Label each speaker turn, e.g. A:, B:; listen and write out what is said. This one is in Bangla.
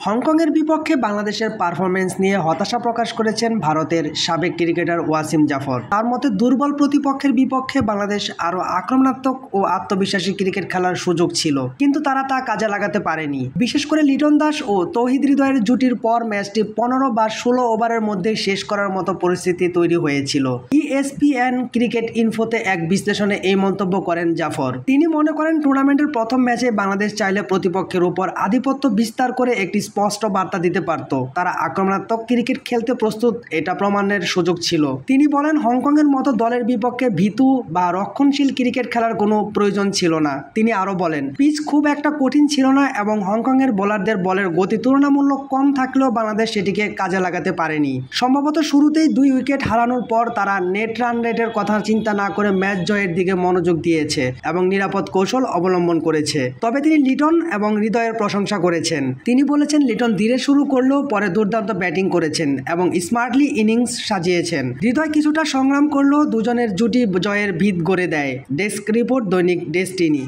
A: হংকংয়ের বিপক্ষে বাংলাদেশের পারফরম্যান্স নিয়ে হতাশা প্রকাশ করেছেন ভারতের সাবেক ক্রিকেটার ওয়াসিম জাফর। তার মতে দুর্বল প্রতিপক্ষের বিপক্ষে বাংলাদেশ আরও আক্রমণাত্মক ও আত্মবিশ্বাসী ক্রিকেট খেলার সুযোগ ছিল, কিন্তু তারা তা কাজে লাগাতে পারেনি। বিশেষ করে লিটন দাস ও তৌহিদ হৃদয়ের জুটির পর ম্যাচটি 15 বা 16 ওভারের মধ্যেই শেষ করার মতো পরিস্থিতি তৈরি হয়েছিল। ESPN ক্রিকেট ইনফোতে এক বিশ্লেষণে এই মন্তব্য করেন জাফর। তিনি মনে করেন টুর্নামেন্টের প্রথম ম্যাচে বাংলাদেশ চাইলে প্রতিপক্ষের উপর আধিপত্য বিস্তার করে একটি স্পষ্ট বার্তা দিতে পারত তারা আক্রমণাত্মক ক্রিকেট খেলতে প্রস্তুত, এটা প্রমাণের সুযোগ ছিল। তিনি বলেন, হংকংয়ের মতো দলের বিপক্ষে ভীতু বা রক্ষণশীল ক্রিকেট খেলার কোনো প্রয়োজন ছিল না। তিনি আরও বলেন, পিচ খুব একটা কঠিন ছিল না এবং হংকংয়ের বোলারদের বলের গতি তুলনামূলক কম থাকলেও বাংলাদেশ সেটিকে কাজে লাগাতে পারেনি। সম্ভবত শুরুতেই 2 উইকেট হারানোর পর তারা নেট রান রেটের কথা চিন্তা না করে ম্যাচ জয়ের দিকে মনোযোগ দিয়েছে এবং নিরাপদ কৌশল অবলম্বন করেছে। তবে তিনি লিটন এবং হৃদয়ের প্রশংসা করেছেন। তিনি বলেছেন, লিটন ধীরে শুরু করলেও পরে দুর্দান্ত ব্যাটিং করেছেন এবং স্মার্টলি ইনিংস সাজিয়েছেন। হৃদয় কিছুটা সংগ্রাম করলেও দুজনের জুটি জয়ের ভিত গড়ে দেয়। ডেস্ক রিপোর্ট, দৈনিক ডেস্টিনি।